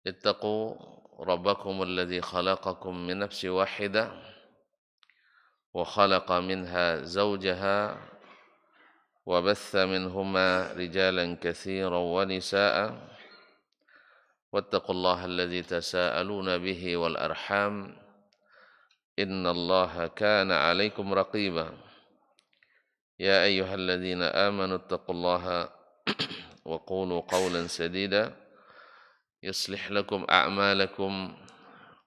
اتقوا ربكم الذي خلقكم من نفس واحدة وخلق منها زوجها وبث منهما رجالا كثيرا ونساء واتقوا الله الذي تساءلون به والأرحام إن الله كان عليكم رقيبا يا أيها الذين آمنوا اتقوا الله وقولوا قولا سديدا يصلح لكم أعمالكم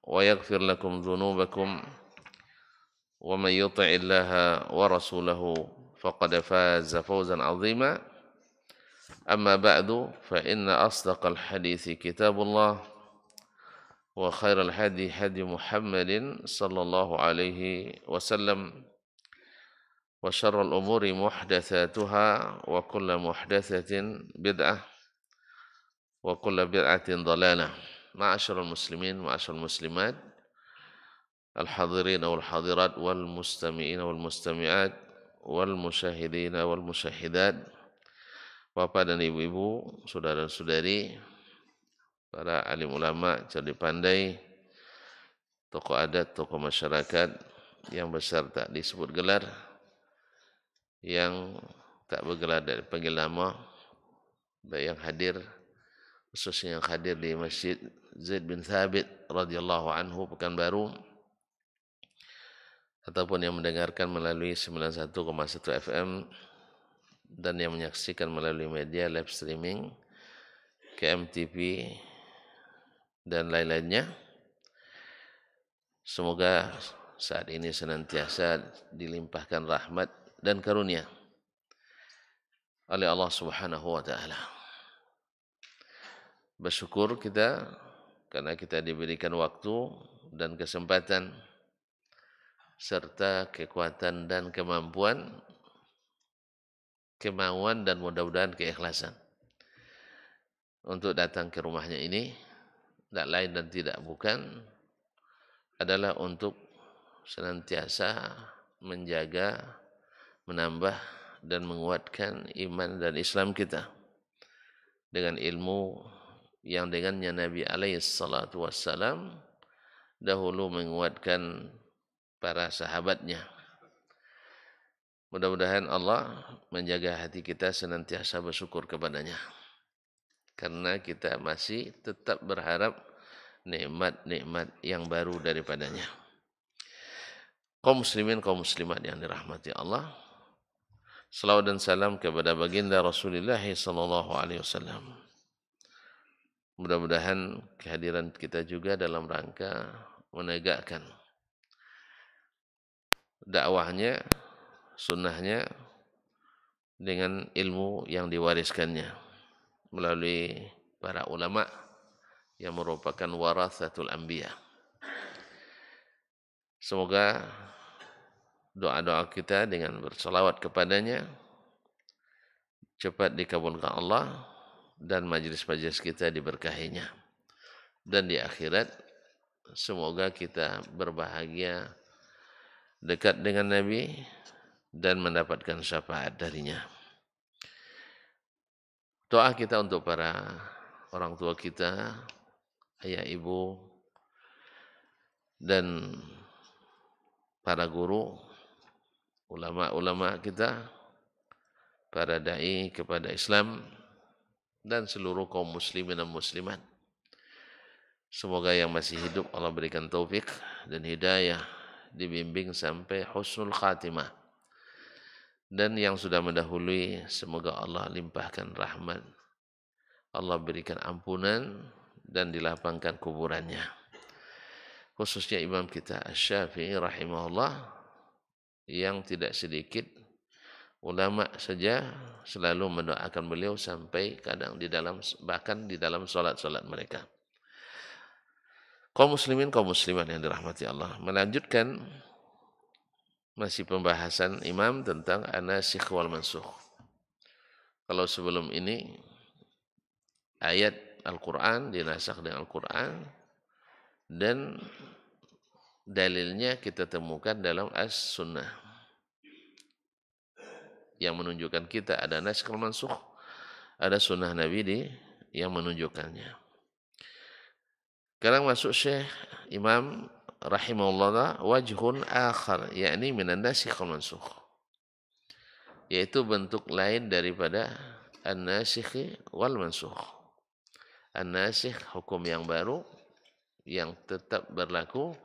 ويغفر لكم ذنوبكم ومن يطع الله ورسوله فقد فاز فوزا عظيما أما بعد فإن أصدق الحديث كتاب الله وخير الهدي هدي محمد صلى الله عليه وسلم وشر الأمور محدثاتها وكل محدثة بدعة وكل بدعة ضلالة معاشر المسلمين معاشر المسلمات الحاضرين والحاضرات والمستمعين والمستمعات والمشاهدين والمشاهدات Bapak dan ibu-ibu, saudara-saudari, para alim ulama, cerdik pandai, tokoh adat, tokoh masyarakat yang besar tak disebut gelar, yang tak bergelar dari panggil nama, baik yang hadir, khususnya yang hadir di Masjid Zaid bin Thabit radhiyallahu anhu Pekanbaru, ataupun yang mendengarkan melalui 91,1 FM dan yang menyaksikan melalui media live streaming KMTV dan lain-lainnya. Semoga saat ini senantiasa dilimpahkan rahmat dan karunia oleh Allah Subhanahu wa taala. Bersyukur kita karena kita diberikan waktu dan kesempatan serta kekuatan dan kemampuan, kemauan dan mudah-mudahan keikhlasan untuk datang ke rumahnya ini, tidak lain dan tidak bukan adalah untuk senantiasa menjaga, menambah dan menguatkan iman dan Islam kita dengan ilmu yang dengannya Nabi alaihi salatu wassalam dahulu menguatkan para sahabatnya. Mudah-mudahan Allah menjaga hati kita senantiasa bersyukur kepadanya. Karena kita masih tetap berharap nikmat-nikmat yang baru daripadanya. Kaum muslimin, kaum muslimat yang dirahmati Allah, selawat dan salam kepada baginda Rasulullah sallallahu alaihi wasallam. Mudah-mudahan kehadiran kita juga dalam rangka menegakkan dakwahnya, sunnahnya dengan ilmu yang diwariskannya melalui para ulama yang merupakan warathatul anbiya. Semoga doa-doa kita dengan berselawat kepadanya cepat dikabulkan Allah dan majlis-majlis kita diberkahinya. Dan di akhirat semoga kita berbahagia dekat dengan Nabi dan mendapatkan syafaat darinya. Doa kita untuk para orang tua kita, ayah ibu, dan para guru, ulama-ulama kita, para da'i kepada Islam, dan seluruh kaum muslimin dan muslimat. Semoga yang masih hidup Allah berikan taufik dan hidayah, dibimbing sampai husnul khatimah. Dan yang sudah mendahului, semoga Allah limpahkan rahmat, Allah berikan ampunan dan dilapangkan kuburannya. Khususnya imam kita Asy-Syafi'i rahimahullah, yang tidak sedikit ulama saja selalu mendoakan beliau sampai kadang di dalam, bahkan di dalam salat-salat mereka. Kaum muslimin, kaum muslimat yang dirahmati Allah, melanjutkan masih pembahasan imam tentang an-nasikh wal mansukh. Kalau sebelum ini ayat Al-Quran dinasakh dengan Al-Quran dan dalilnya kita temukan dalam As-Sunnah yang menunjukkan kita ada nasikh wal mansukh, ada sunnah Nabi yang menunjukkannya. Sekarang masuk Syekh Imam rahimahullah wajhun akhar, yakni minan nasikh wal mansukh, yaitu bentuk lain daripada an-nasikh wal mansukh. An-nasikh hukum yang baru yang tetap berlaku,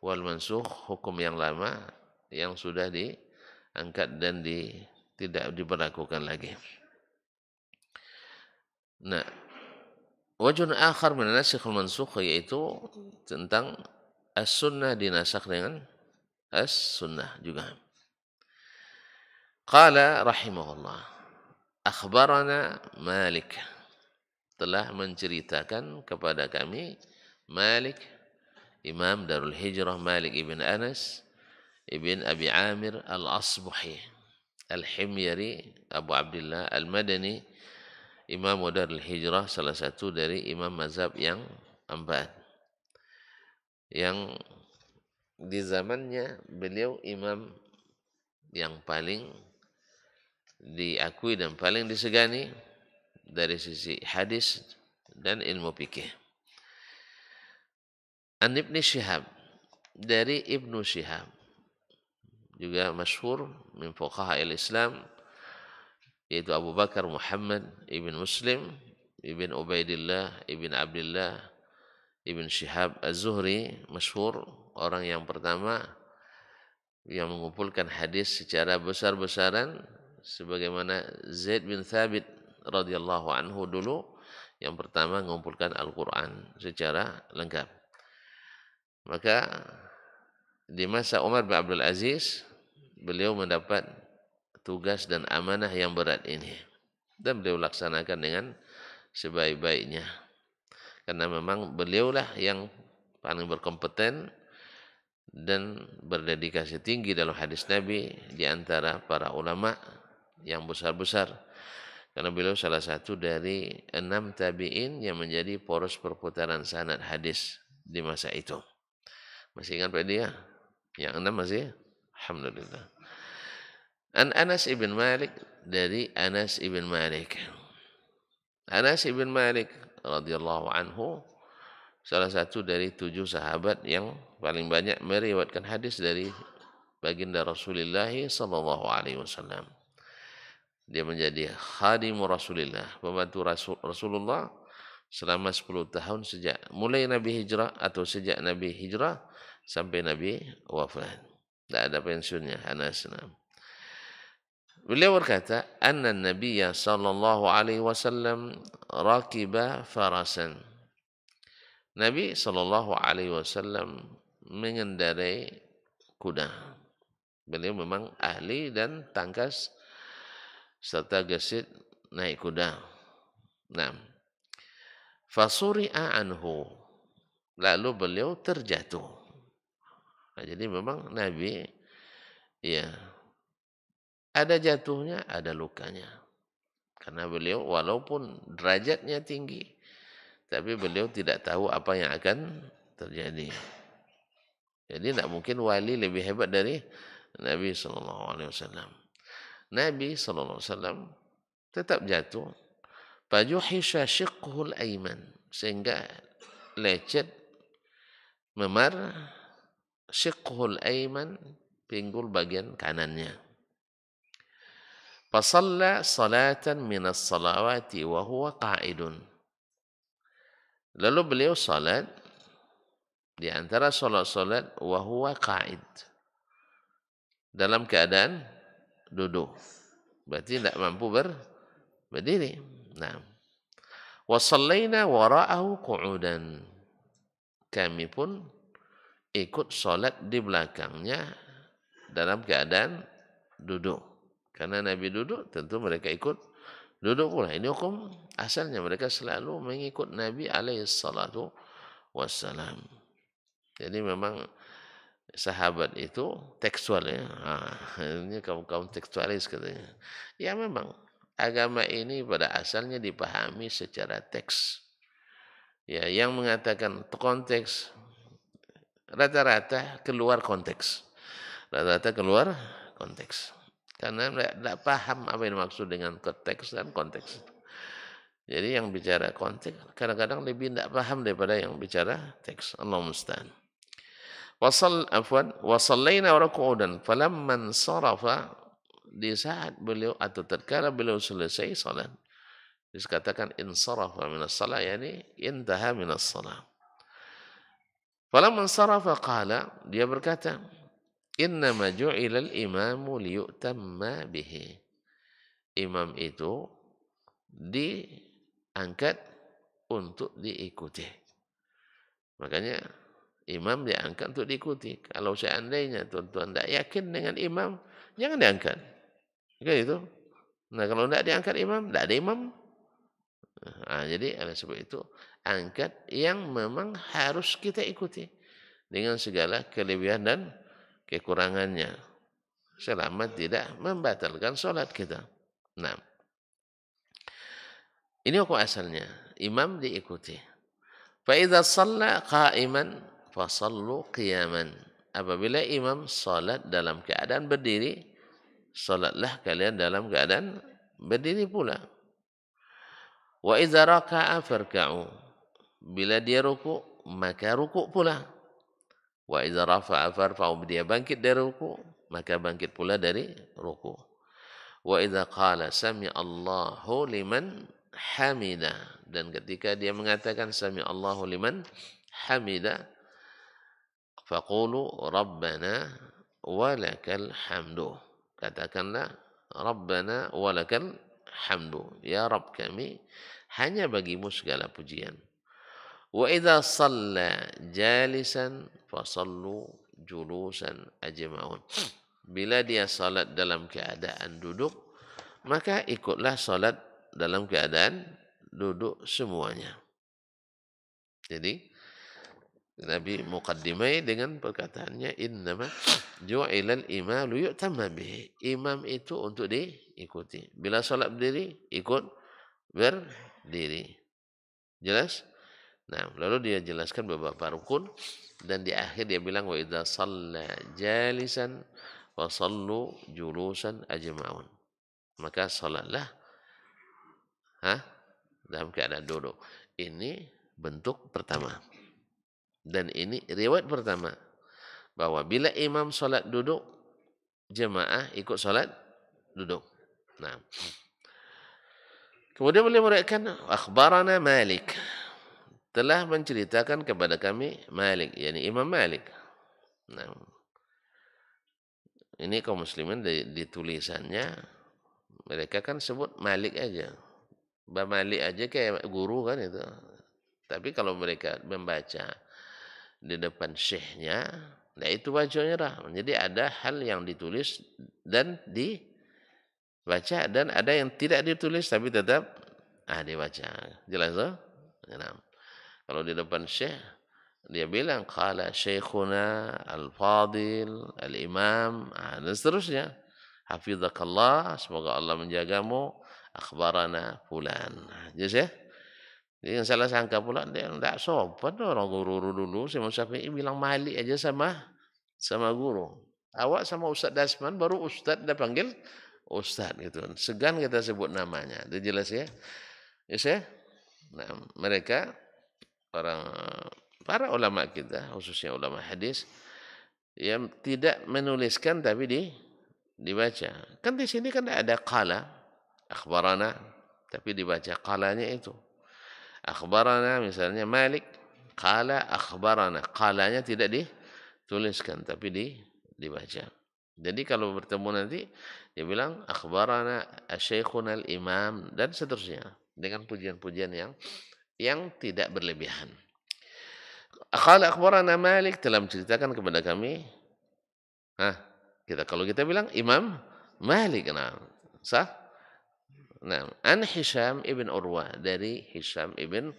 wal mansukh hukum yang lama yang sudah diangkat dan tidak diberlakukan lagi. Nah, wajhun akhar min an-nasikh wal mansukh yaitu tentang as-sunnah dinasakh dengan as-sunnah juga. Qala rahimahullah, akhbarana Malik, telah menceritakan kepada kami Malik, Imam Darul Hijrah Malik ibn Anas ibn Abi Amir al-Asbahi al-Himyari Abu Abdullah al-Madani, Imam Darul Hijrah, salah satu dari imam mazhab yang empat, yang di zamannya beliau imam yang paling diakui dan paling disegani dari sisi hadis dan ilmu fikih. An Ibnu Syihab, dari Ibnu Syihab, juga masyhur min fuqaha al-Islam, yaitu Abu Bakar Muhammad ibn Muslim ibn Ubaidillah ibn Abdullah ibn Syihab az-Zuhri, masyhur orang yang pertama yang mengumpulkan hadis secara besar-besaran, sebagaimana Zaid bin Thabit radhiyallahu anhu dulu yang pertama mengumpulkan Al-Quran secara lengkap. Maka di masa Umar bin Abdul Aziz, beliau mendapat tugas dan amanah yang berat ini, dan beliau laksanakan dengan sebaik-baiknya, karena memang beliaulah yang paling berkompeten dan berdedikasi tinggi dalam hadis Nabi di antara para ulama yang besar-besar, karena beliau salah satu dari 6 tabi'in yang menjadi poros perputaran sanad hadis di masa itu. Masih ingat Pak dia? Yang 6 masih? Alhamdulillah. An Anas ibn Malik, dari Anas ibn Malik. Anas ibn Malik radhiyallahu anhu salah satu dari 7 sahabat yang paling banyak meriwayatkan hadis dari baginda Rasulullah sallallahu alaihi wasallam. Dia menjadi khadim Rasulullah, pembantu Rasulullah selama 10 tahun sejak mulai Nabi hijrah atau sejak Nabi hijrah sampai Nabi wafat. Tidak ada pensiunnya Anas. Beliau berkata, anna Nabiyya sallallahu alaihi wasallam rakiba farasan. Nabi sallallahu alaihi wasallam mengendarai kuda. Beliau memang ahli dan tangkas serta gesit naik kuda. Nah, fasuri'a anhu, lalu beliau terjatuh. Nah, jadi memang Nabi ya ada jatuhnya, ada lukanya. Karena beliau walaupun derajatnya tinggi, tapi beliau tidak tahu apa yang akan terjadi. Jadi tidak mungkin wali lebih hebat dari Nabi SAW. Nabi SAW tetap jatuh. Fajuhisha shiqhul aiman, sehingga lecet memar shiqhul aiman, pinggul bagian kanannya. Fasalla salatan minas salawati wa huwa qa'idun. Lalu beliau salat di antara salat-salat wa huwa qa'id, dalam keadaan duduk. Berarti tidak mampu berdiri. Nah, wa sallaina wara'ahu qu'udan. Kami pun ikut salat di belakangnya dalam keadaan duduk. Karena Nabi duduk, tentu mereka ikut duduk pula. Ini hukum asalnya, mereka selalu mengikut Nabi alaihi salatu wassalam. Jadi memang sahabat itu tekstual ya. Ini kaum tekstualis katanya. Ya memang agama ini pada asalnya dipahami secara teks. Ya, yang mengatakan konteks rata-rata keluar konteks. Rata-rata keluar konteks. Karena tidak paham apa yang dimaksud dengan teks dan konteks. Jadi yang bicara konteks kadang-kadang lebih tidak paham daripada yang bicara teks. Allah musta'an. Wa shallaina ruku'udan falamman sarafa, di saat beliau atau tatkala beliau selesai salat. Dikatakan insarafa minas salat, yakni intaha minas salat. Falamman sarafa qala, dia berkata, innama ju'ilal imamu liyu'tamma bihi. Imam itu diangkat untuk diikuti. Makanya imam diangkat untuk diikuti. Kalau seandainya tuan-tuan tidak yakin dengan imam, jangan diangkat. Kan itu. Nah, kalau tidak diangkat imam, tidak ada imam. Nah, jadi oleh sebab itu angkat yang memang harus kita ikuti dengan segala kelebihan dan kekurangannya, selama tidak membatalkan sholat kita. Nah, ini hukum asalnya. Imam diikuti. Fa idza shalla qa'iman fa shallu qiyaman. Apabila imam salat dalam keadaan berdiri, salatlah kalian dalam keadaan berdiri pula. Wa idza raka'a farka'u. Bila dia ruku, maka ruku pula. Wa idza rafa'a farfa'u. Dia bangkit dari ruku, maka bangkit pula dari ruku. Wa idza qala sami Allahu liman hamida, dan ketika dia mengatakan sami Allahu liman hamida, faqulu rabbana walakal hamdu. Katakanlah rabbana walakal hamdu, ya Rabb kami, hanya bagimu segala pujian. Wa idza shalla jalisan fasallu julusan ajma'un. Bila dia salat dalam keadaan duduk, maka ikutlah salat dalam keadaan duduk semuanya. Jadi Nabi muqaddimai dengan perkataannya innama ju'ilal imamu yu'tamma bihi. Imam itu untuk diikuti. Bila salat berdiri, ikut berdiri. Jelas? Nah, lalu dia jelaskan beberapa rukun dan di akhir dia bilang wa idza shalla jalisan wa sallu julusan ajma'un. Maka salatlah dalam keadaan duduk. Ini bentuk pertama. Dan ini riwayat pertama, bahwa bila imam salat duduk, jemaah ikut salat duduk. Nah, kemudian beliau meriwayatkan akhbarana Malik, telah menceritakan kepada kami Malik, yakni Imam Malik. Nah, ini kaum muslimin di tulisannya mereka kan sebut Malik aja. Mbak Malik aja kayak guru kan itu. Tapi kalau mereka membaca di depan syekhnya, nah itu bacanya dah. Jadi ada hal yang ditulis dan dibaca, dan ada yang tidak ditulis tapi tetap dibaca. Jelas tuh? Nah, kalau di depan syekh dia bilang qala syekhuna al-fadil al-imam, dan seterusnya. Hafizakallah, semoga Allah menjagamu, akhbarana fulan. Jelas ya? Jadi yang salah sangka pula dia tidak sopan orang guru dulu. Imam Syafi'i bilang Malik aja sama guru. Awak sama Ustaz Dasman baru Ustaz dah panggil Ustaz gitu. Segan kita sebut namanya. Itu jelas ya? Yes ya? Nah, mereka para ulama kita, khususnya ulama hadis, yang tidak menuliskan tapi dibaca. Kan di sini kan ada qala, akhbarana, tapi dibaca qalanya itu. Akhbarana misalnya Malik, qala akhbarana. Qalanya tidak dituliskan tapi dibaca. Jadi kalau bertemu nanti dia bilang akhbarana asy-syekhuna al-imam dan seterusnya dengan pujian-pujian yang tidak berlebihan. Qala akhbarana Malik, telah menceritakan kepada kami. Kalau kita bilang Imam Malik, nah sah. Nah, an Hisham ibn Urwah, dari Hisham ibn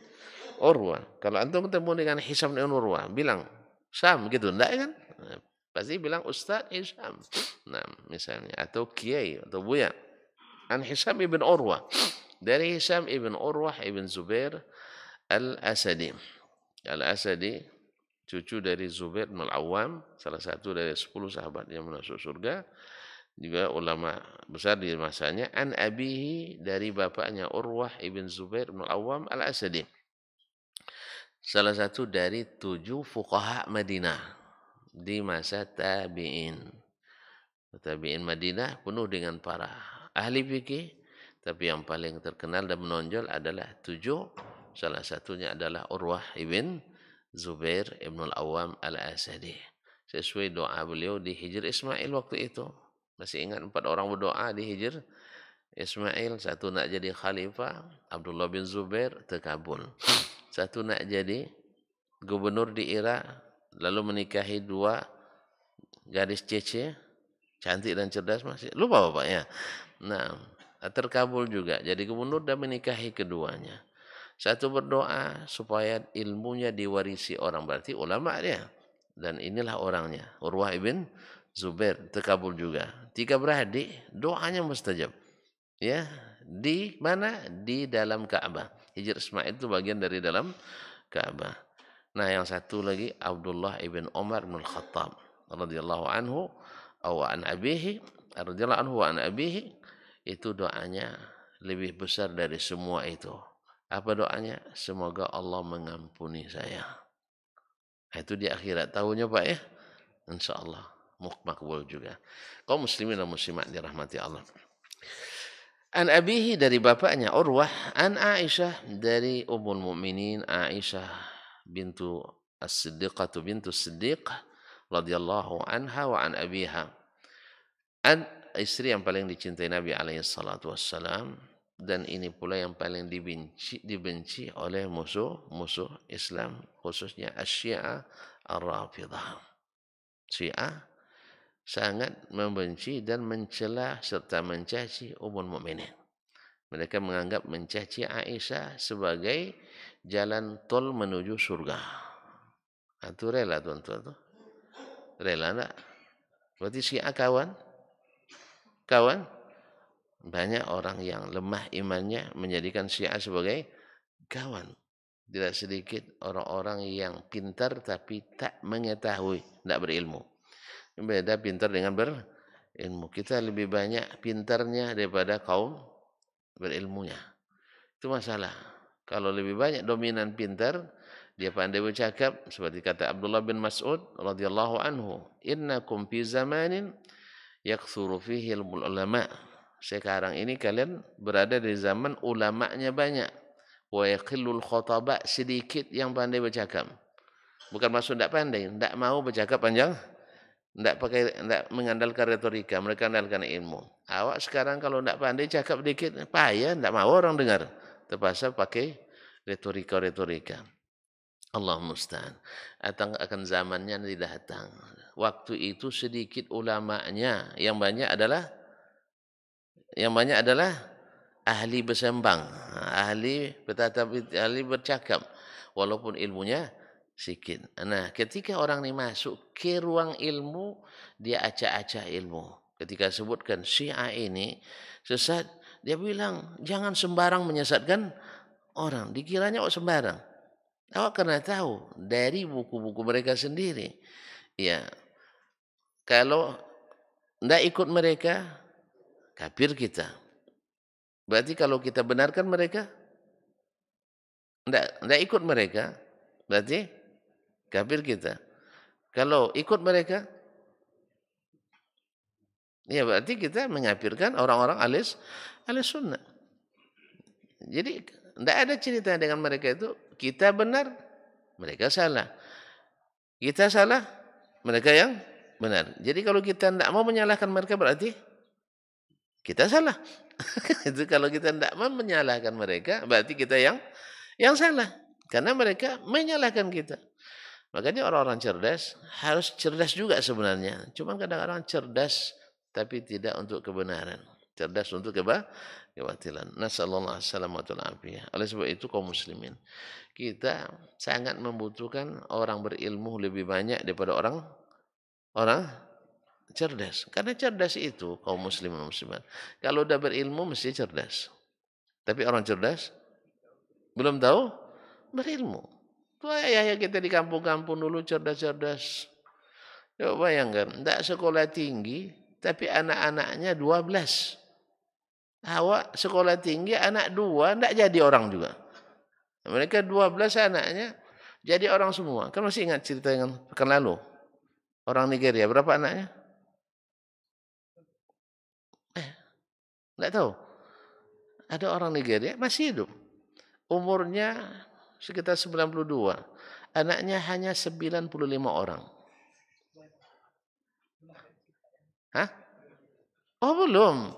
Urwah. Kalau antum ketemu dengan Hisham ibn Urwah, bilang Syam gitu, enggak kan? Nah, pasti bilang Ustaz Hisham. Nah, misalnya atau Kiai atau Buya. An Hisham ibn Urwah, dari Hisham ibn Urwah ibn Zubair al-Asadi. Al-Asadi cucu dari Zubair bin Al-Awwam, salah satu dari 10 sahabat yang masuk surga. juga ulama besar di masanya, an abihi dari bapaknya Urwah ibn Zubair bin Awam al-Asadi. Salah satu dari 7 fuqaha Madinah di masa tabi'in. Tabi'in Madinah penuh dengan para ahli fikih, tapi yang paling terkenal dan menonjol adalah 7. Salah satunya adalah Urwah ibn Zubair ibn al-Awwam al-Asadi. Sesuai doa beliau di Hijr Ismail waktu itu. Masih ingat 4 orang berdoa di Hijr Ismail, satu nak jadi khalifah, Abdullah bin Zubair, terkabul. Satu nak jadi gubernur di Irak, lalu menikahi 2 gadis cece, cantik dan cerdas, masih lupa bapaknya. Nah, terkabul juga jadi gubernur dan menikahi keduanya. Satu berdoa supaya ilmunya diwarisi orang, berarti ulama dia. Dan inilah orangnya, Urwah ibn Zubair, terkabul juga. 3 beradik, doanya mustajab. Ya, di mana? Di dalam Ka'bah. Hijr Ismail itu bagian dari dalam Ka'bah. Nah, yang satu lagi Abdullah ibn Umar bin Khattab radhiyallahu anhu an abihi radhiyallahu anhu an abihi, itu doanya lebih besar dari semua itu. Apa doanya? Semoga Allah mengampuni saya. Itu di akhirat tahunya Pak ya. Insyaallah makbul juga. Kaum muslimin dan muslimat dirahmati Allah. An abihi dari bapaknya Urwah, an Aisyah dari Ummul Mukminin Aisyah bintu As-Siddiqah bintu Siddiq radhiyallahu anha wa an abiha. An istri yang paling dicintai Nabi alaihi salatu wassalam, dan ini pula yang paling dibenci oleh musuh Islam, khususnya Asy-Syiah Ar-Rafidhah. Syiah sangat membenci dan mencela serta mencaci Ummul Mukminin. Mereka menganggap mencaci Aisyah sebagai jalan tol menuju surga. Itu rela tuan-tuan tuh. Rela enggak? Berarti Syiah kawan? Kawan? Banyak orang yang lemah imannya menjadikan Syiah sebagai kawan. Tidak sedikit orang-orang yang pintar tapi tak mengetahui, tidak berilmu. Beda pintar dengan berilmu. Kita lebih banyak pintarnya daripada kaum berilmunya. Itu masalah. Kalau lebih banyak dominan pintar, dia pandai bercakap, seperti kata Abdullah bin Mas'ud radhiyallahu anhu, "Innakum fi zamanin yakthuru fihi ulama." Sekarang ini kalian berada di zaman ulamanya banyak. Wa yaqillul khataba, sedikit yang pandai bercakap. Bukan maksud tidak pandai, tidak mau bercakap panjang. Tidak mengandalkan retorika, mereka andalkan ilmu. Awak sekarang kalau tidak pandai cakap dikit, payah, tidak mau orang dengar. Terpaksa pakai retorika. Allah musta'an. Akan zamannya tidak datang. Waktu itu sedikit ulamanya, yang banyak adalah ahli bersembang, ahli bercakap, walaupun ilmunya sikit. Nah, ketika orang ini masuk ke ruang ilmu, dia acak-acak ilmu. Ketika sebutkan Syiah ini sesat, dia bilang jangan sembarang menyesatkan orang. Dikiranya sembarang. Awak karena tahu dari buku-buku mereka sendiri. Ya, kalau tidak ikut mereka, kafir kita. Berarti kalau kita benarkan mereka, tidak ikut mereka, berarti kafir kita. Kalau ikut mereka, ya berarti kita mengkafirkan orang-orang alis sunnah. Jadi tidak ada cerita dengan mereka itu kita benar, mereka salah. Kita salah, mereka yang benar. Jadi kalau kita tidak mau menyalahkan mereka berarti kita salah. Itu kalau kita tidak mau menyalahkan mereka berarti kita yang salah. Karena mereka menyalahkan kita. Makanya orang-orang cerdas harus cerdas juga sebenarnya. Cuma kadang-kadang cerdas tapi tidak untuk kebenaran. Cerdas untuk kebatilan. Nasallallahu alaihi wasallam. Oleh sebab itu kaum muslimin, kita sangat membutuhkan orang berilmu lebih banyak daripada orang cerdas. Karena cerdas itu kaum muslimin dan muslimat, kalau udah berilmu mesti cerdas. Tapi orang cerdas belum tahu berilmu. Itu ayah kita di kampung-kampung dulu cerdas-cerdas. Coba bayangkan, tidak sekolah tinggi, tapi anak-anaknya 12. Awak sekolah tinggi, anak 2, tidak jadi orang juga. Mereka 12 anaknya, jadi orang semua. Kan masih ingat cerita yang pekan lalu? Orang Nigeria, berapa anaknya? Tidak tahu. Ada orang Nigeria masih hidup. Umurnya sekitar 92. Anaknya hanya 95 orang. Hah? Oh belum.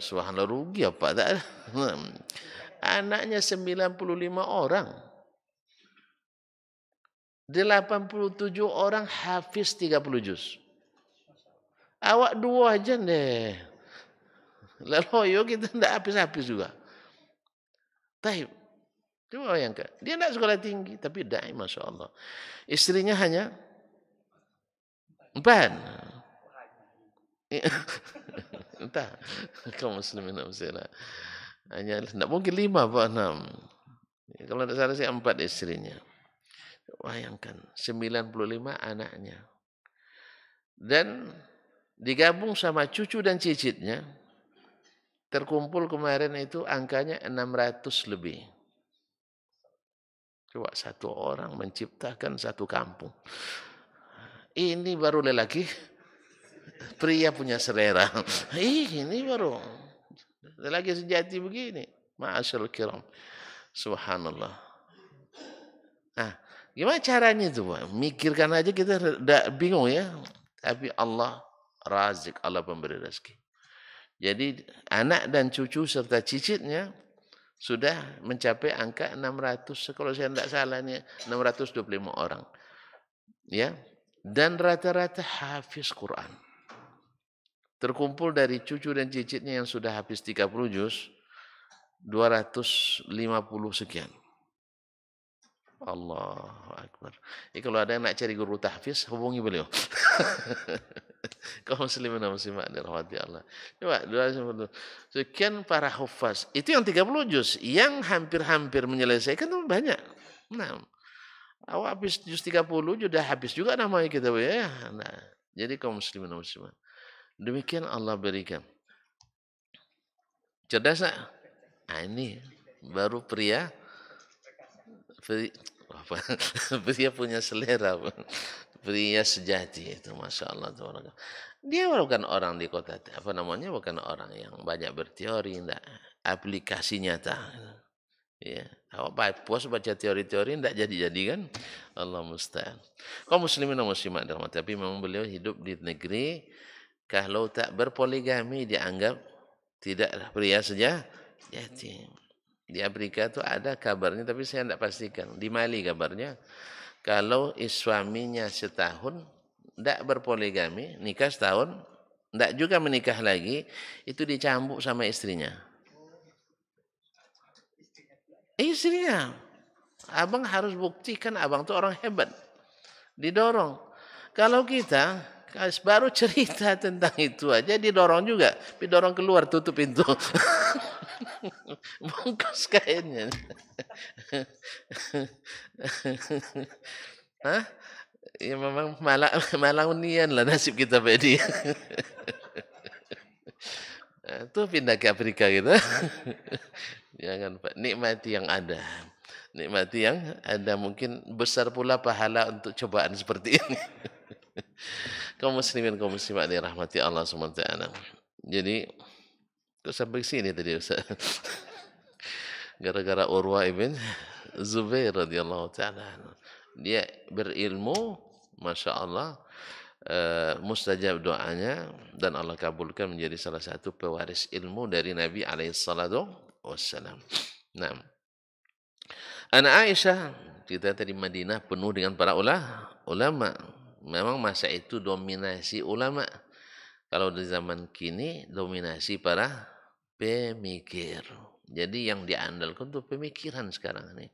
Subhanallah, rugi apa tak? Anaknya 95 orang. 87 orang hafiz 30 juz. Awak 2 aja deh. Lalu kita tidak habis-habis juga. Taib. Coba bayangkan. Dia tidak sekolah tinggi, tapi dai, Masya Allah. Istrinya hanya 4. Entah. Kaum muslimin muslimat. Hanya tidak mungkin 5 apa 6. Kalau tidak salah sih 4 istrinya. Bayangkan 95 anaknya. Dan digabung sama cucu dan cicitnya, terkumpul kemarin itu angkanya 600 lebih. Coba satu orang menciptakan satu kampung. Ini baru lelaki, pria punya selera. Ini baru lelaki sejati begini. Ma'asyarul kiram. Subhanallah. Nah, gimana caranya itu, Pak? Mikirkan aja kita bingung ya. Tapi Allah Razik, Allah pemberi rezeki. Jadi anak dan cucu serta cicitnya sudah mencapai angka 600, kalau saya tidak salah ini 625 orang. Ya. Dan rata-rata hafiz Quran. Terkumpul dari cucu dan cicitnya yang sudah habis 30 juz 250 sekian. Allahu Akbar. Kalau ada yang nak cari guru tahfiz, hubungi beliau. Kaum muslimin dan muslimat dirahmati Allah. Coba 250. Sekian para hufaz. Itu yang 30 juz. Yang hampir-hampir menyelesaikan itu banyak. Nah, awak habis juz 30 sudah habis juga namanya kita ya. Nah, jadi kaum muslimin dan muslimat. Demikian Allah berikan. Cerdas tak? Nah, ini baru pria punya selera, pria sejati itu, Masya Allah. Dia bukan orang di kota, bukan orang yang banyak berteori, enggak, aplikasi nyata. Ya, awak puas baca teori-teori enggak jadi kan? Allah musta'an. Kaum muslimin dan muslimat, tapi memang beliau hidup di negeri kalau tak berpoligami dianggap tidak pria sejati. Di Afrika itu ada kabarnya, tapi saya tidak pastikan. Di Mali kabarnya, kalau suaminya setahun, tidak berpoligami, nikah setahun, tidak juga menikah lagi, itu dicambuk sama istrinya. Istrinya. Abang harus buktikan abang itu orang hebat. Didorong. Kalau kita baru cerita tentang itu aja didorong juga, didorong keluar, tutup pintu. Bungkus kainnya. Hah? Ya memang malang unian lah nasib kita Pak. Itu pindah ke Afrika gitu. Jangan Pak, nikmati yang ada. Nikmati yang ada, mungkin besar pula pahala untuk cobaan seperti ini. Kaum muslimin, kaum muslimat dirahmati Allah SWT. Jadi sampai sini tadi Ustaz. Gara-gara Urwa ibn Zubair radhiyallahu ta'ala. Dia berilmu, Masya Allah, mustajab doanya, dan Allah kabulkan menjadi salah satu pewaris ilmu dari Nabi alaihissalatu wassalam. Nah, anak Aisyah, kita tadi Madinah penuh dengan para ulama. Memang masa itu dominasi ulama. Kalau di zaman kini dominasi para pemikir. Jadi yang diandalkan itu pemikiran sekarang ini.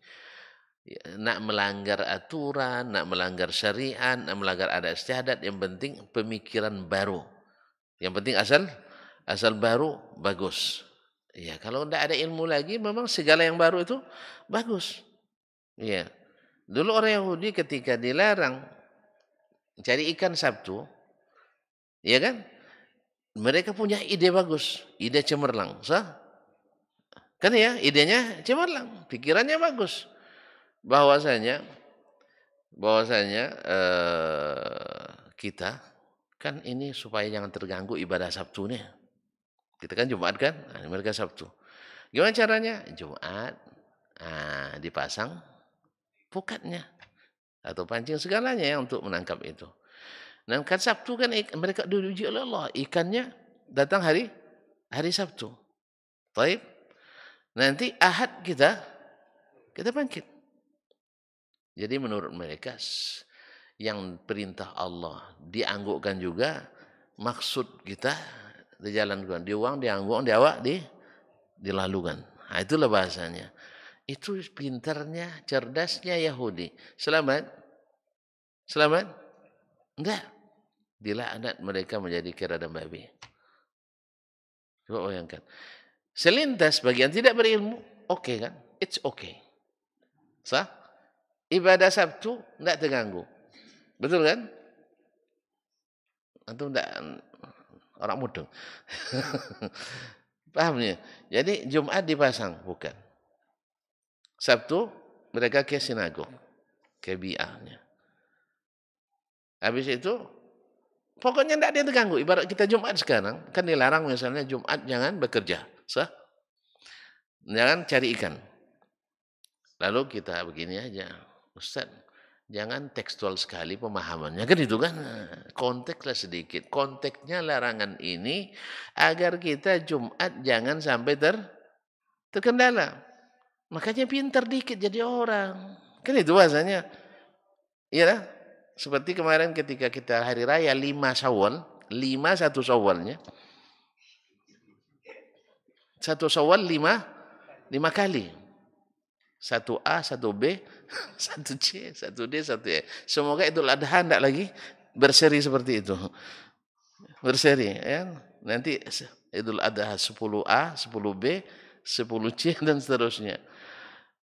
Nak melanggar aturan, nak melanggar syariat, nak melanggar adat istiadat, yang penting pemikiran baru. Yang penting asal baru bagus. Ya, kalau tidak ada ilmu lagi, memang segala yang baru itu bagus. Ya. Dulu orang Yahudi ketika dilarang cari ikan Sabtu, ya kan? Mereka punya ide bagus, ide cemerlang. Kan ya, idenya cemerlang, pikirannya bagus. Bahwasanya kita kan ini supaya jangan terganggu ibadah Sabtunya. Kita kan Jumat kan, mereka Sabtu. Gimana caranya? Jumat, dipasang pukatnya atau pancing segalanya ya untuk menangkap itu. Dan kan Sabtu kan mereka diuji oleh Allah, ikannya datang hari Sabtu. Baik. Nanti Ahad kita bangkit. Jadi menurut mereka yang perintah Allah dianggukkan juga, maksud kita dijalankan, diuang, diangguk, diawak, dilalukan. Nah, itulah bahasanya. Itu pintarnya, cerdasnya Yahudi. Selamat? Enggak. Dilaknat mereka menjadi kera dan babi. Coba bayangkan. Selintas bagian tidak berilmu, oke kan? It's okay. Sah? Ibadah Sabtu tidak terganggu. Betul kan? Antum tidak orang mudeng. Paham ya? Jadi Jumat dipasang, bukan. Sabtu mereka ke sinagog, ke bi'ahnya. Habis itu pokoknya tidak ada yang terganggu. Ibarat kita Jumat sekarang, kan dilarang misalnya Jumat jangan bekerja. Sah? Jangan cari ikan. Lalu kita begini aja, Ustaz, jangan tekstual sekali pemahamannya. Kan itu kan, kontekslah sedikit. Konteksnya larangan ini agar kita Jumat jangan sampai terkendala. Makanya pintar dikit jadi orang. Kan itu bahasanya. Iya, seperti kemarin ketika kita hari raya 5 Syawal, 1 Syawalnya. 1 Syawal 5 kali. 1A, 1B, 1C, 1D, 1E. Semoga Idul Adha tidak lagi berseri seperti itu. Berseri ya. Nanti Idul Adha 10A, 10B, 10C dan seterusnya.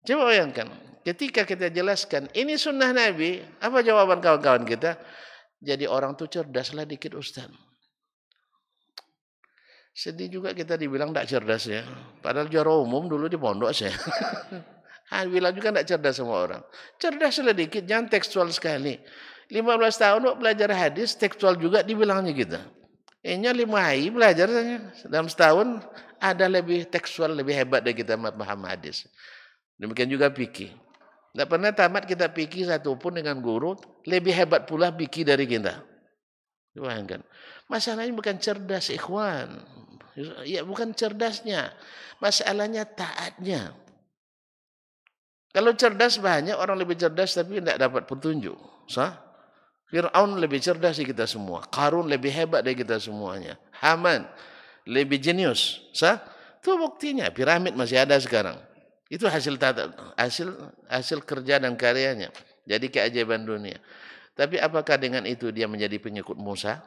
Coba bayangkan, ketika kita jelaskan ini sunnah Nabi, apa jawaban kawan-kawan kita? Jadi orang tuh cerdaslah dikit Ustaz. Sedih juga kita dibilang tidak cerdas ya. Padahal juara umum dulu di pondok saya. Bilang juga tidak cerdas semua orang. Cerdas sedikit, jangan tekstual sekali. 15 tahun belajar hadis, tekstual juga dibilangnya kita. Ini 5 hari belajar dalam setahun ada lebih tekstual, lebih hebat dari kita paham hadis. Demikian juga fikih. Tidak pernah tamat kita fikih satupun dengan guru, lebih hebat pula fikih dari kita. Bayangkan. Masalahnya bukan cerdas, ikhwan. Ya bukan cerdasnya. Masalahnya taatnya. Kalau cerdas banyak orang lebih cerdas tapi tidak dapat petunjuk. Sah? Fir'aun lebih cerdas dari kita semua. Qarun lebih hebat dari kita semuanya. Haman lebih jenius. Sah? Itu buktinya. Piramid masih ada sekarang. Itu hasil kerja dan karyanya. Jadi keajaiban dunia. Tapi apakah dengan itu dia menjadi pengikut Musa?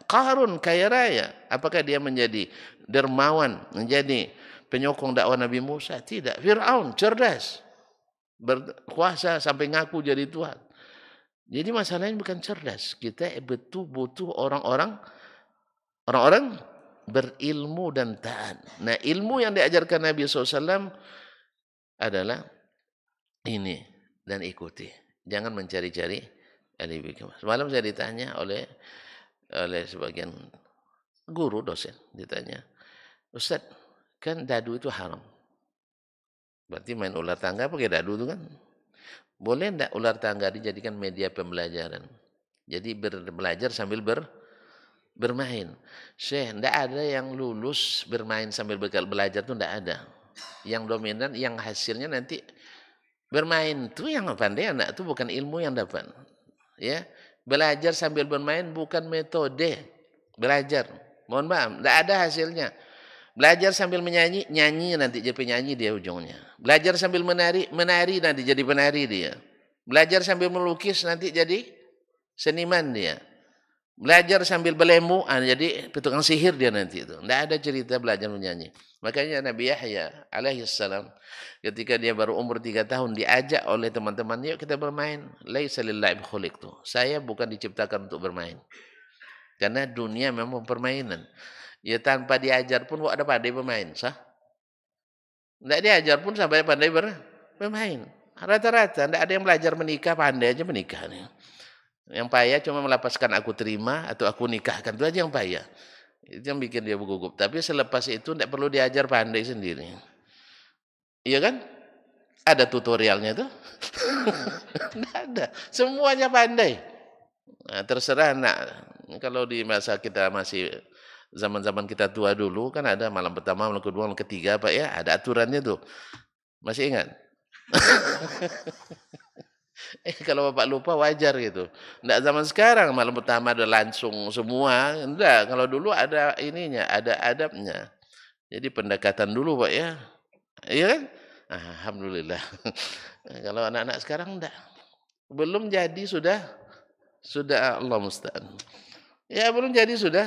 Qarun kaya raya. Apakah dia menjadi dermawan, menjadi penyokong dakwah Nabi Musa? Tidak. Fir'aun cerdas, berkuasa sampai ngaku jadi Tuhan. Jadi masalahnya bukan cerdas. Kita betul butuh orang-orang berilmu dan taat. Nah, ilmu yang diajarkan Nabi SAW adalah ini dan ikuti. Jangan mencari-cari alibi. Semalam saya ditanya oleh sebagian guru dosen, ditanya, Ustaz, kan dadu itu haram. Berarti main ular tangga pakai dadu itu kan? Boleh enggak ular tangga dijadikan media pembelajaran? Jadi belajar sambil bermain. Syekh, enggak ada yang lulus bermain sambil belajar itu enggak ada. Yang dominan, yang hasilnya nanti bermain itu yang pandai anak itu bukan ilmu yang dapat. Ya, belajar sambil bermain bukan metode belajar. Mohon maaf, enggak ada hasilnya. Belajar sambil menyanyi, nyanyi nanti jadi penyanyi dia ujungnya. Belajar sambil menari, nanti jadi penari dia. Belajar sambil melukis nanti jadi seniman dia. Belajar sambil berlemu, jadi tukang sihir dia nanti itu. Tidak ada cerita belajar menyanyi. Makanya Nabi Yahya alaihissalam ketika dia baru umur 3 tahun diajak oleh teman-teman, yuk kita bermain. Laisa lillahi khuliqtu. Saya bukan diciptakan untuk bermain. Karena dunia memang permainan. Ya tanpa diajar pun ada pandai bermain, sah? Tidak diajar pun sampai pandai bermain. Rata-rata tidak ada yang belajar menikah, pandai aja menikah nih. Yang payah cuma melepaskan aku terima atau aku nikahkan, itu aja yang payah. Itu yang bikin dia bergugup. Tapi selepas itu tidak perlu diajar, pandai sendiri. Iya kan? Ada tutorialnya tuh? Tidak ada. Semuanya pandai. Nah, terserah nak. Kalau di masa kita masih zaman-zaman kita tua dulu kan ada malam pertama, malam kedua, malam ketiga Pak ya, ada aturannya tuh. Masih ingat? Kalau Bapak lupa wajar gitu. Enggak zaman sekarang malam pertama ada langsung semua. Enggak, kalau dulu ada ininya, ada adabnya. Jadi pendekatan dulu Pak ya. Iya kan? Alhamdulillah. Kalau anak-anak sekarang enggak. Belum jadi sudah Allah musta'an. Ya belum jadi sudah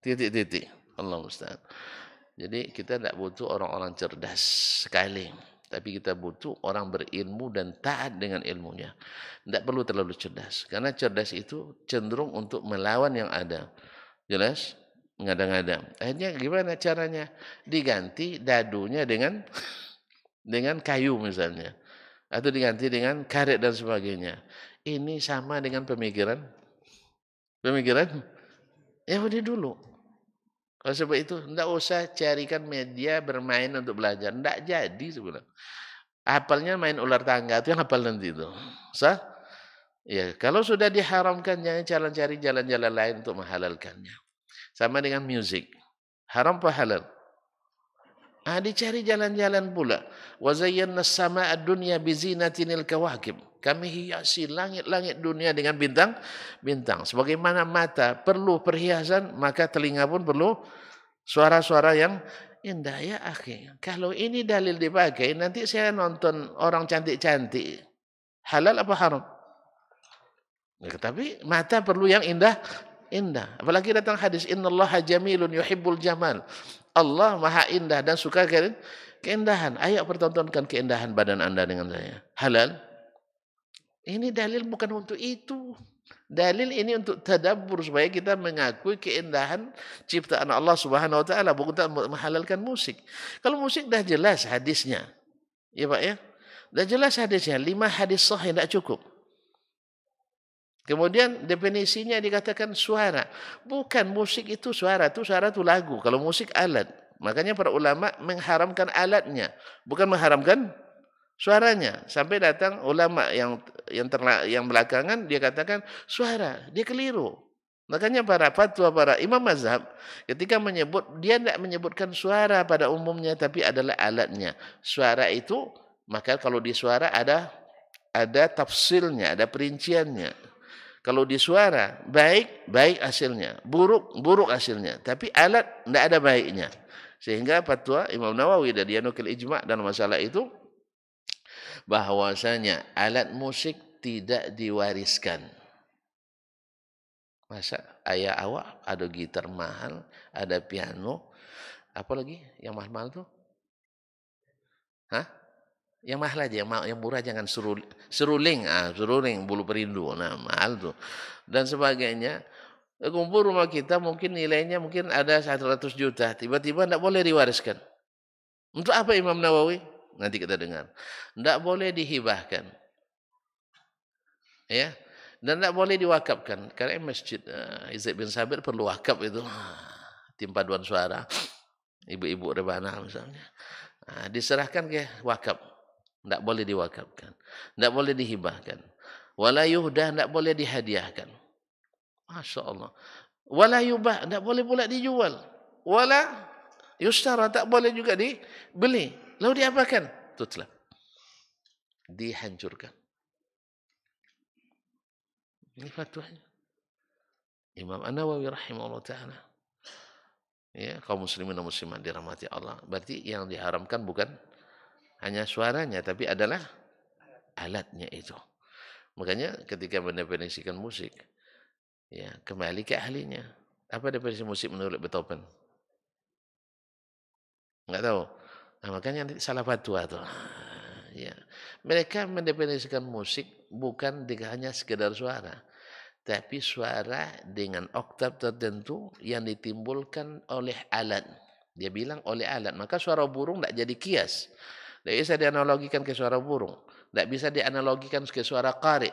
titik-titik. Allah musta'an. Jadi kita tidak butuh orang-orang cerdas sekali. Tapi kita butuh orang berilmu dan taat dengan ilmunya. Tidak perlu terlalu cerdas. Karena cerdas itu cenderung untuk melawan yang ada. Jelas? Ngada-ngada. Akhirnya gimana caranya? Diganti dadunya dengan kayu misalnya. Atau diganti dengan karet dan sebagainya. Ini sama dengan pemikiran Yahudi dulu. Oleh sebab itu, tidak usah carikan media bermain untuk belajar. Tidak jadi sebenarnya. Hafalnya main ular tangga, itu yang hafal nanti itu. Sah? Ya, kalau sudah diharamkan, jangan cari jalan-jalan lain untuk menghalalkannya. Sama dengan musik. Haram apa halal? Dicari jalan-jalan pula. Wa zayyana as-samaa'a ad-dunya bi zinatinil kawakib. Kami hiasi langit-langit dunia dengan bintang. Sebagaimana mata perlu perhiasan, maka telinga pun perlu suara-suara yang indah ya akhi. Kalau ini dalil dipakai, nanti saya nonton orang cantik-cantik. Halal apa haram? Ya, tapi mata perlu yang indah. Apalagi datang hadis innallaha jamilun yuhibbul jamal. Allah maha indah dan suka keindahan. Ayo pertontonkan keindahan badan Anda dengan saya. Halal? Ini dalil bukan untuk itu. Dalil ini untuk tadabbur supaya kita mengakui keindahan ciptaan Allah Subhanahu wa taala, bukan untuk menghalalkan musik. Kalau musik dah jelas hadisnya. Ya Pak ya? Dah jelas hadisnya, 5 hadis sahih tidak cukup. Kemudian definisinya dikatakan suara. Bukan musik itu suara itu lagu. Kalau musik alat. Makanya para ulama mengharamkan alatnya, bukan mengharamkan suaranya. Sampai datang ulama yang belakangan dia katakan suara, dia keliru. Makanya para imam mazhab ketika menyebut, dia tidak menyebutkan suara pada umumnya tapi adalah alatnya. Suara itu maka kalau di suara ada tafsilnya, ada perinciannya. Kalau di suara baik hasilnya, buruk hasilnya, tapi alat tidak ada baiknya. Sehingga fatwa Imam Nawawi dan dia nukil ijma' dalam masalah itu bahwasanya alat musik tidak diwariskan. Masa ayah awak ada gitar mahal, ada piano, apa lagi yang mahal-mahal tuh? Yang mahal aja, yang murah jangan seruling, bulu perindu, nah mahal tuh. Dan sebagainya. Kumpul rumah kita mungkin nilainya mungkin ada 100 juta, tiba-tiba tidak boleh diwariskan. Untuk apa Imam Nawawi? Nanti kita dengar. Tidak boleh dihibahkan. Ya. Dan tidak boleh diwakafkan. Karena masjid Zaid bin Sabit perlu wakaf itu. Tim paduan suara. Ibu-ibu rebana misalnya. Diserahkan ke wakaf. Tidak boleh diwakafkan. Tidak boleh dihibahkan. Wala yuhdah, tidak boleh dihadiahkan. Masya Allah. Wala yubah, tidak boleh pula dijual. Wala yustara, tak boleh juga dibeli. Lalu diapakan? Tutlah. Dihancurkan. Ini fatwanya Imam An-Nawawi rahimahullah ta'ala. Ya, kaum muslimin dan muslimat dirahmati Allah. Berarti yang diharamkan bukan hanya suaranya, tapi adalah alatnya itu. Makanya ketika mendefinisikan musik, ya kembali ke ahlinya. Apa definisi musik menurut Beethoven? Enggak tahu. Nah, makanya nanti salah fatwa tuh. Ya. Mereka mendefinisikan musik bukan hanya sekedar suara, tapi suara dengan oktav tertentu yang ditimbulkan oleh alat. Dia bilang oleh alat, maka suara burung tidak jadi kias. Tidak bisa dianalogikan ke suara burung. Tidak bisa dianalogikan ke suara qari.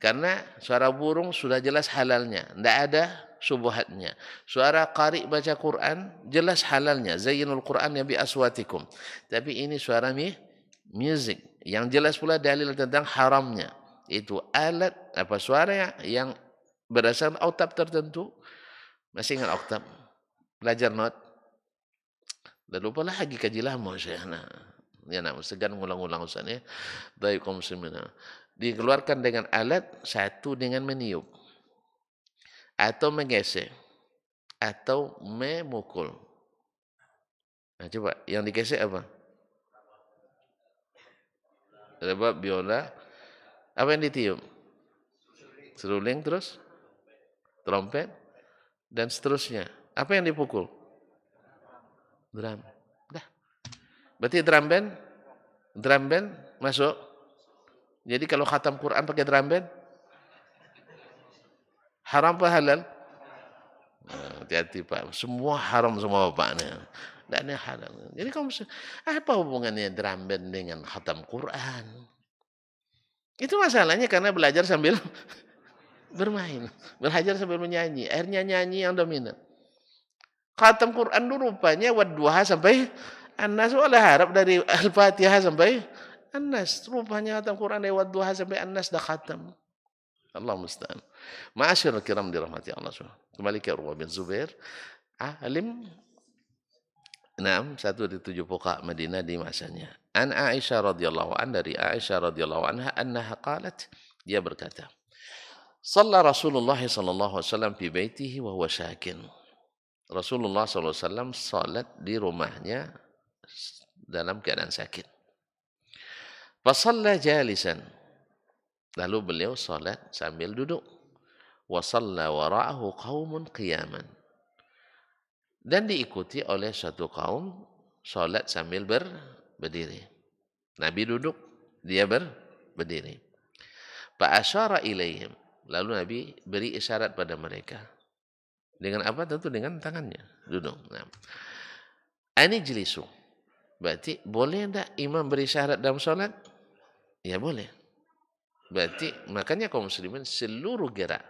Karena suara burung sudah jelas halalnya. Tidak ada subuhatnya. Suara qari baca Quran jelas halalnya. Zayyinul Quran ya bi aswatikum. Tapi ini suara music. Yang jelas pula dalil tentang haramnya. Itu alat apa suara yang berdasarkan oktav tertentu. Masih ingat oktav? Belajar not? Dan lupa lagi kaji lama saya. Nah, ya nak segan ngulang-ulang Ustaz ya. Baik kaum muslimin. Dikeluarkan dengan alat, satu dengan meniup atau menggesek atau memukul. Nah, coba yang digesek apa? Rebab, biola. Apa yang ditiup? Seruling terus? Trompet? Dan seterusnya. Apa yang dipukul? Drum. Dah. Berarti drum band? Drum band masuk? Jadi kalau khatam Quran pakai drum band? Haram apa halal? Hati-hati Pak. Semua haram semua bapaknya. Dan yang halal. Jadi kamu apa hubungannya drum band dengan khatam Quran? Itu masalahnya karena belajar sambil bermain. Belajar sambil menyanyi. Akhirnya nyanyi yang dominan. Khatam Quran dulu rupanya wadduha sampai An-Nas. Oleh harap dari Al-Fatihah sampai An-Nas. Rupanya khatam Quran dari wadduha sampai An-Nas dah khatam. Allah musta'an. Ma'asyirul kiram dirahmati Allah SWT. Kembali ke Urwah bin Zubair. Alim. 6. Satu di 7 fuqaha Madinah di masanya. An Aisyah radhiyallahu anha, dari Aisyah radhiyallahu anha annaha qalat, dia berkata, Shalla Rasulullah sallallahu alaihi wasallam fi baitihi wa huwa syakin. Rasulullah sallallahu alaihi wasallam salat di rumahnya dalam keadaan sakit. Fa shalla jalisan. Lalu beliau salat sambil duduk. Wa shalla wara'ahu qaumun qiyaman. Dan diikuti oleh satu kaum salat sambil berdiri. Nabi duduk, dia berdiri. Fa asyara ilaihim. Lalu Nabi beri isyarat pada mereka. Dengan apa? Tentu dengan tangannya. Duduk. Nah. Ani jelisu. Berarti boleh tak imam beri isyarat dalam salat? Ya boleh. Berarti makanya kaum muslimin seluruh gerak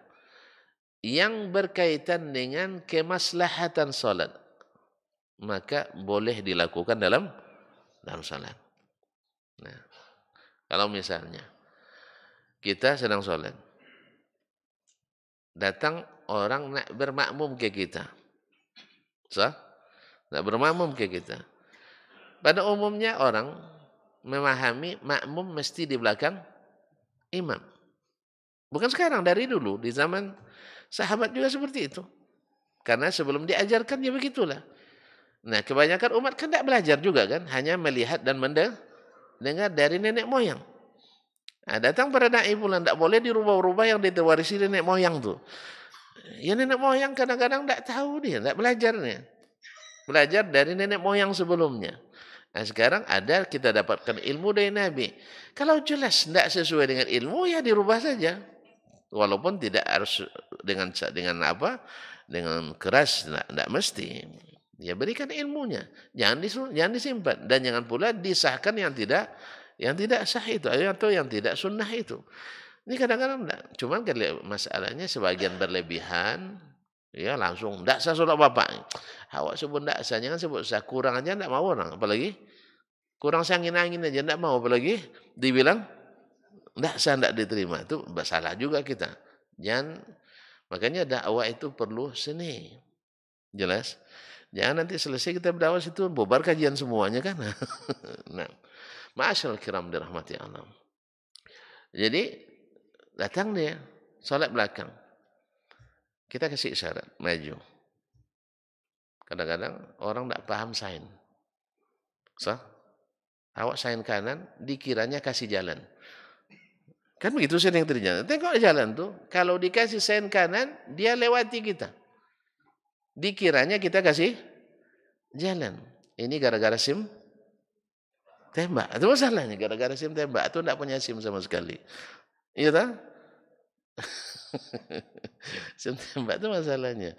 yang berkaitan dengan kemaslahatan salat maka boleh dilakukan dalam salat. Nah, kalau misalnya kita sedang salat, datang orang nak bermakmum ke kita, nak bermakmum ke kita. Pada umumnya orang memahami makmum mesti di belakang imam. Bukan sekarang, dari dulu di zaman sahabat juga seperti itu. Karena sebelum diajarkan ya begitulah. Nah, kebanyakan umat kan tidak belajar juga kan, hanya melihat dan mendengar dari nenek moyang. Nah, datang pada dai pula tidak boleh dirubah-rubah yang diwarisi nenek moyang tuh. Ya nenek moyang kadang-kadang tidak tahu dia, tidak belajarnya. Belajar dari nenek moyang sebelumnya. Nah, sekarang ada kita dapatkan ilmu dari Nabi. Kalau jelas tidak sesuai dengan ilmu ya dirubah saja. Walaupun tidak harus dengan apa? Dengan keras, tidak mesti. Ya berikan ilmunya, jangan disimpan dan jangan pula disahkan yang tidak sah itu atau yang tidak sunnah itu. Ini kadang-kadang enggak. Cuman masalahnya sebagian berlebihan, ya langsung enggak sah salat bapak. Awak sebut enggak sah, jangan sebut sah, kurang aja enggak mau orang, apalagi kurang angin-angin aja enggak mau, apalagi dibilang enggak sah, enggak diterima. Itu salah juga kita. Makanya dakwah itu perlu seni. Jelas? Jangan nanti selesai kita berdakwah situ bubar kajian semuanya kan. Nah, ma'asyarul kiram dirahmati Allah. Jadi datang dia salat belakang. Kita kasih isyarat maju. Kadang-kadang orang tidak paham sign. Awak sign kanan dikiranya kasih jalan. Kan begitu sering terjadi. Tengok jalan tuh, kalau dikasih sign kanan, dia lewati kita. Dikiranya kita kasih jalan. Ini gara-gara SIM tembak. Itu masalahnya, gara-gara SIM tembak. Itu tidak punya SIM sama sekali. Iya tak? Tembak itu masalahnya.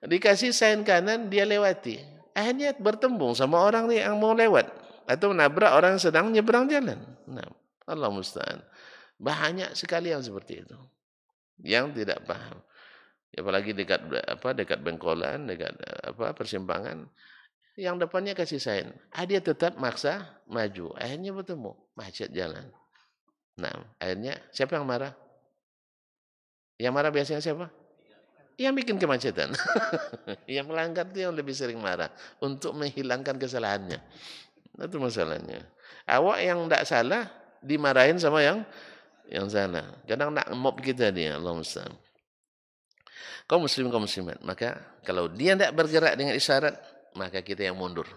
Dikasih sign kanan, dia lewati. Akhirnya bertembung sama orang nih yang mau lewat. Atau menabrak orang yang sedang nyebrang jalan. Nah, Allah musta'an. Banyak sekali yang seperti itu. Yang tidak paham. Apalagi dekat Bengkolan, dekat persimpangan. Yang depannya kasih sign. Dia tetap maksa maju. Akhirnya bertemu. Macet jalan. Nah, akhirnya siapa yang marah? Yang marah biasanya siapa? Yang bikin kemacetan. Yang melanggar itu yang lebih sering marah untuk menghilangkan kesalahannya. Itu masalahnya. Awak yang tidak salah dimarahin sama yang salah. Kadang nak mob kita dia, Allah musta'an. Kaum muslim kaum muslimat, maka kalau dia tidak bergerak dengan isyarat, maka kita yang mundur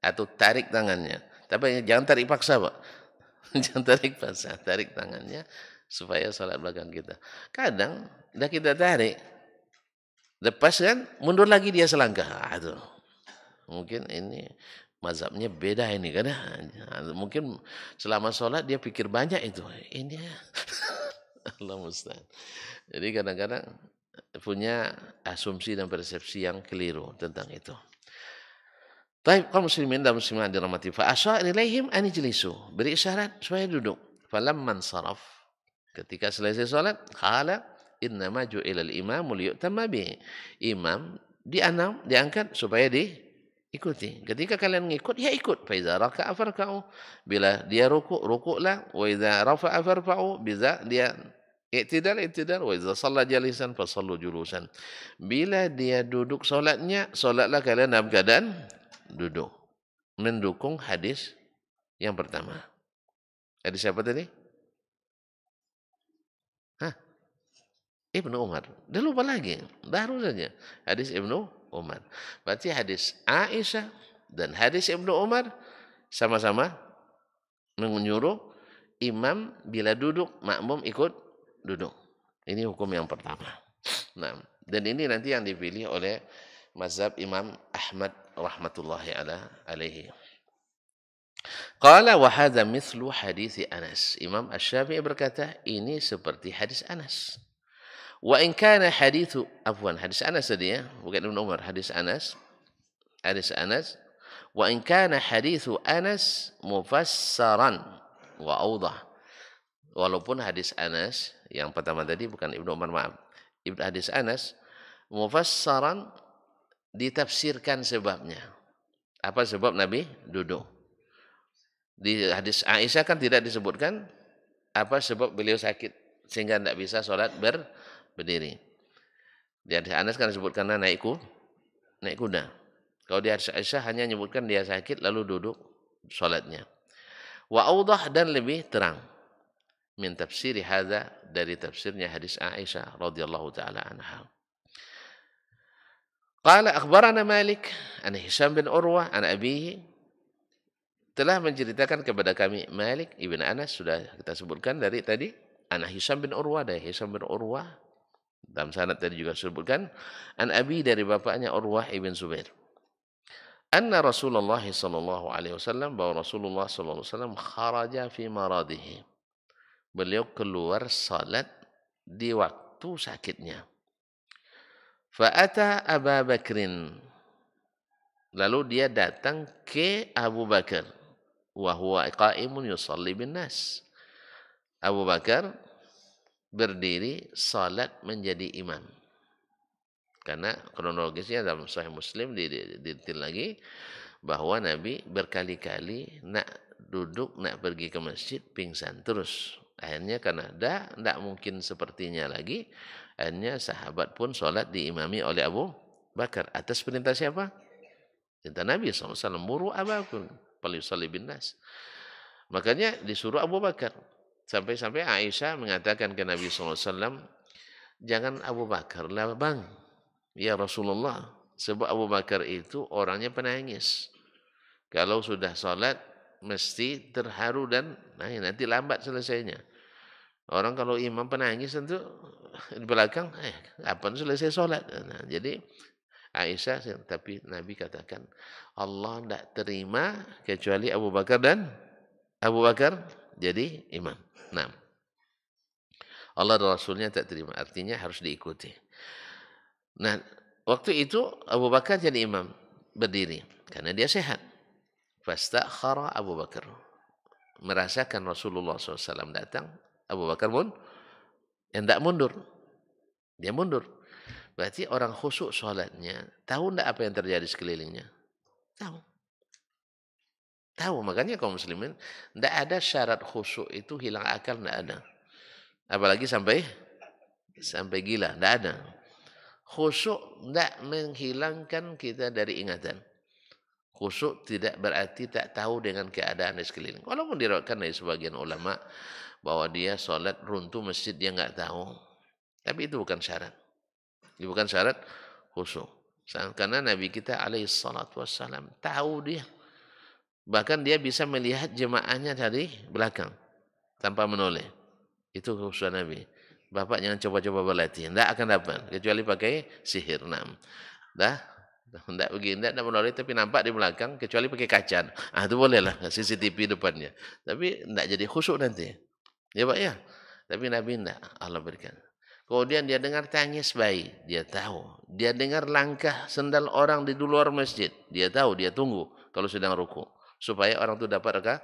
atau tarik tangannya. Tapi jangan tarik paksa, Pak. Jangan tarik paksa, tarik tangannya supaya salat belakang kita. Kadang dah kita tarik, lepas kan mundur lagi dia selangkah. Itu. Mungkin ini mazhabnya beda ini kan. Mungkin selama sholat dia pikir banyak itu. Ini Allah musta'an. Jadi kadang-kadang punya asumsi dan persepsi yang keliru tentang itu. Baik, kaum muslimin dan muslimat dirahmati. Fa asyara ilaihim an ijlisu. Beri isyarat supaya duduk. Falamman saraf. Ketika selesai salat, qala innama ju'ilal imamu liyu'tamma bihi. Imam diangkat supaya diikuti. Ketika kalian ngikut, ya ikut. Fa iza raka'a farka'u. Bila dia rukuklah. Wa iza rafa'a farfa'u. Bila dia i'tidal. Wa iza shalla jalisan fa shallu julusan. Bila dia duduk solatlah kalian dalam keadaan duduk. Mendukung hadis yang pertama. Hadis siapa tadi? Hah? Ibnu Umar. Dia lupa lagi. Baru saja. Hadis Ibnu Umar. Berarti hadis Aisyah dan hadis Ibnu Umar sama-sama menyuruh imam bila duduk, makmum ikut duduk. Ini hukum yang pertama. Nah, dan ini nanti yang dipilih oleh mazhab Imam Ahmad rahmatullahi alaihi. Qala wa hadza mithlu hadis Anas. Imam Asy-Syafi'i berkata, ini seperti hadis Anas. Wa in kana hadis Anas tadi ya, bukan Ibnu Umar, hadis Anas. Wa in kana hadis Anas mufassaran wa awdah. Walaupun hadis Anas yang pertama tadi bukan Ibnu Umar, maaf. Hadis Anas mufassaran ditafsirkan sebabnya. Apa sebab Nabi duduk? Di hadis Aisyah kan tidak disebutkan apa sebab beliau sakit sehingga tidak bisa sholat berdiri. Di hadis Anas kan disebutkan naik kuda. Kalau di hadis Aisyah hanya menyebutkan dia sakit lalu duduk sholatnya. Wa awdah dan lebih terang. Min tafsiri hadza dari tafsirnya hadis Aisyah radhiyallahu taala anha. Qala akhbarana Malik an Hisham bin Urwah an abihi, telah menceritakan kepada kami Malik ibn Anas, sudah kita sebutkan dari tadi, an Hisham bin Urwah, dari Hisham bin Urwah, dalam sanad tadi juga disebutkan, an abi dari bapaknya Urwah ibn Zubair. Anna Rasulullah sallallahu alaihi wasallam, bahwa Rasulullah sallallahu alaihi wasallam kharaja fi maradihi. Beliau keluar salat di waktu sakitnya. Fa'ata Abu Bakrin. Lalu dia datang ke Abu Bakar. Wa huwa qa'imun yusalli bin nas. Abu Bakar berdiri salat menjadi imam. Karena kronologisnya dalam Sahih Muslim detail lagi bahwa Nabi berkali-kali nak duduk, nak pergi ke masjid, pingsan terus. Akhirnya karena tidak mungkin sepertinya lagi, akhirnya sahabat pun sholat diimami oleh Abu Bakar. Atas perintah siapa? Perintah Nabi SAW. Muru abakun falyusalli bin nas. Makanya disuruh Abu Bakar. Sampai-sampai Aisyah mengatakan ke Nabi SAW, jangan Abu Bakar lah bang. Ya Rasulullah. Sebab Abu Bakar itu orangnya penangis. Kalau sudah sholat, mesti terharu dan nanti lambat selesainya. Orang kalau imam penangis tentu di belakang, kapan selesai sholat? Nah, jadi Aisyah, tapi Nabi katakan Allah tidak terima kecuali Abu Bakar dan Abu Bakar jadi imam. Nah, Allah dan Rasulnya tak terima. Artinya harus diikuti. Nah, waktu itu Abu Bakar jadi imam, berdiri. Karena dia sehat. Fastakhara Abu Bakar. Merasakan Rasulullah SAW datang, Abu Bakar pun yang tak mundur. Dia mundur. Berarti orang khusyuk sholatnya, tahu tidak apa yang terjadi sekelilingnya? Tahu. Tahu, makanya kaum muslimin, tidak ada syarat khusyuk itu hilang akal, tidak ada. Apalagi sampai gila, tidak ada. Khusyuk tidak menghilangkan kita dari ingatan. Khusyuk tidak berarti tak tahu dengan keadaan di sekeliling. Walaupun diriwayatkan dari sebagian ulama bahwa dia sholat runtuh masjid dia nggak tahu. Tapi itu bukan syarat. Itu bukan syarat khusyuk. Karena Nabi kita alaihi salatu wassalam tahu dia. Bahkan dia bisa melihat jemaahnya dari belakang tanpa menoleh. Itu khusyuk Nabi. Bapak jangan coba-coba berlatih. Tidak akan dapat. Kecuali pakai sihir. Tidak begini, tidak menoleh tapi nampak di belakang. Kecuali pakai kaca. Itu bolehlah CCTV depannya. Tapi tidak jadi khusyuk nanti. Ya Pak ya. Tapi Nabi tidak. Allah berikan. Kemudian dia dengar tangis bayi. Dia tahu. Dia dengar langkah sendal orang di luar masjid. Dia tahu. Dia tunggu kalau sedang ruku. Supaya orang itu dapat rakaat.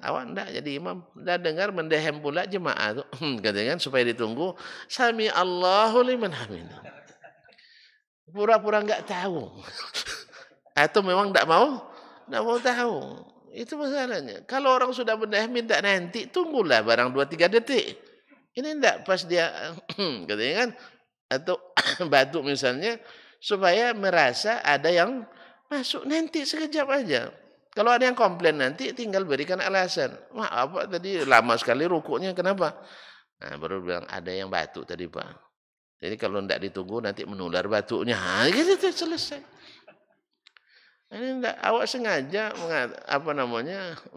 Awak enggak jadi imam. Dah dengar mendehem pula jemaah tu. Katanya supaya ditunggu. Sami Allahu liman hamidah. Pura-pura enggak tahu. Atau memang enggak mau? Enggak mau tahu. Itu masalahnya. Kalau orang sudah mendehem minta nanti, tunggulah barang 2-3 detik. Ini enggak pas dia katanya kan. Atau batuk misalnya. Supaya merasa ada yang masuk nanti sekejap aja. Kalau ada yang komplain nanti tinggal berikan alasan. Wah apa tadi lama sekali rukuknya kenapa? Nah baru bilang ada yang batuk tadi Pak. Jadi kalau tidak ditunggu nanti menular batuknya. Gitu selesai. Ini enggak, awak sengaja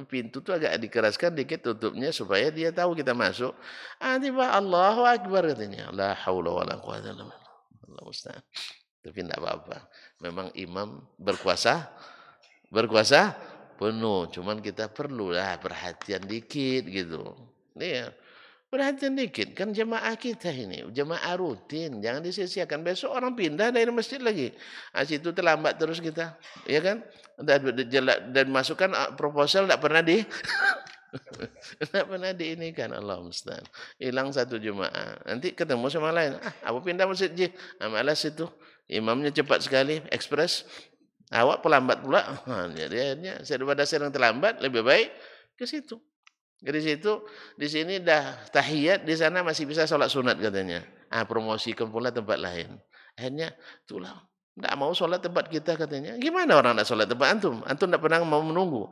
pintu tu agak dikeraskan dikit tutupnya supaya dia tahu kita masuk. Tiba Allahu Akbar katanya. La haula wala quwwata illa billah. Allah musta'an. Tapi tidak apa-apa. Memang imam berkuasa penuh. Cuman kita perlulah perhatian dikit gitu. Iya. Perhatian dikit. Kan jemaah kita ini. Jemaah rutin. Jangan disia-siakan. Besok orang pindah dari masjid lagi. Situ terlambat terus kita. Iya kan? Dan masukkan proposal tidak pernah tidak pernah diinikan. Allah musta'an. Hilang satu jemaah. Nanti ketemu sama lain. Apa pindah masjid je? Malas itu. Imamnya cepat sekali. Ekspres. Awak pelambat pula. Jadi akhirnya daripada saya yang terlambat lebih baik ke situ. Dari situ di sini dah tahiyat, di sana masih bisa sholat sunat katanya. Promosikan pula tempat lain. Akhirnya itulah tidak mau sholat tempat kita katanya. Gimana orang nak sholat tempat antum? Antum tidak pernah mau menunggu.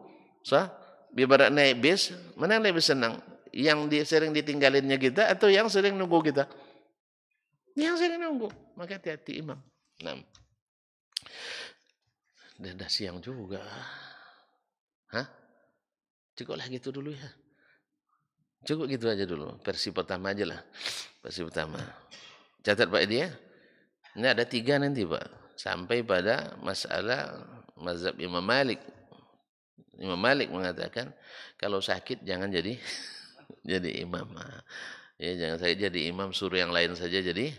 Ibarat naik bis, mana yang lebih senang? Yang sering ditinggalinnya kita atau yang sering nunggu kita? Yang sering nunggu. Maka hati-hati imam. Nah. Dan dah siang juga. Cukuplah gitu dulu ya. Cukup gitu aja dulu. Versi pertama aja lah. Versi pertama. Catat Pak Edi ya. Ini ada 3 nanti Pak. Sampai pada masalah mazhab Imam Malik. Imam Malik mengatakan kalau sakit jangan jadi imam. Ya jangan saya jadi imam, suruh yang lain saja jadi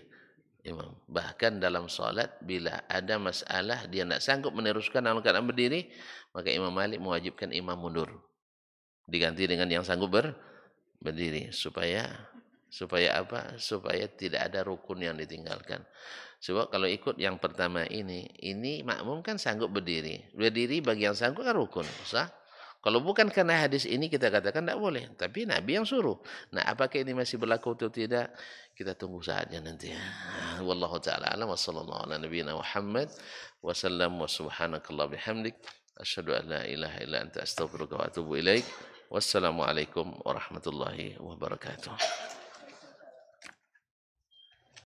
imam. Bahkan dalam salat bila ada masalah dia tidak sanggup meneruskan dalam keadaan berdiri, maka Imam Malik mewajibkan imam mundur. Diganti dengan yang sanggup berdiri supaya apa? Supaya tidak ada rukun yang ditinggalkan. Sebab kalau ikut yang pertama ini makmum kan sanggup berdiri. Berdiri bagi yang sanggup kan rukun, sah? Kalau bukan karena hadis ini kita katakan tidak boleh. Tapi Nabi yang suruh. Nah, apakah ini masih berlaku atau tidak? Kita tunggu saatnya nanti. Wallahu ta'ala alam wa sallallahu ala nabiyina Muhammad wa sallam wa subhanakallah bihamdik. Asyhadu an la ilaha illa anta astaghfiruka wa atubu ilaik. Wassalamualaikum warahmatullahi wabarakatuh.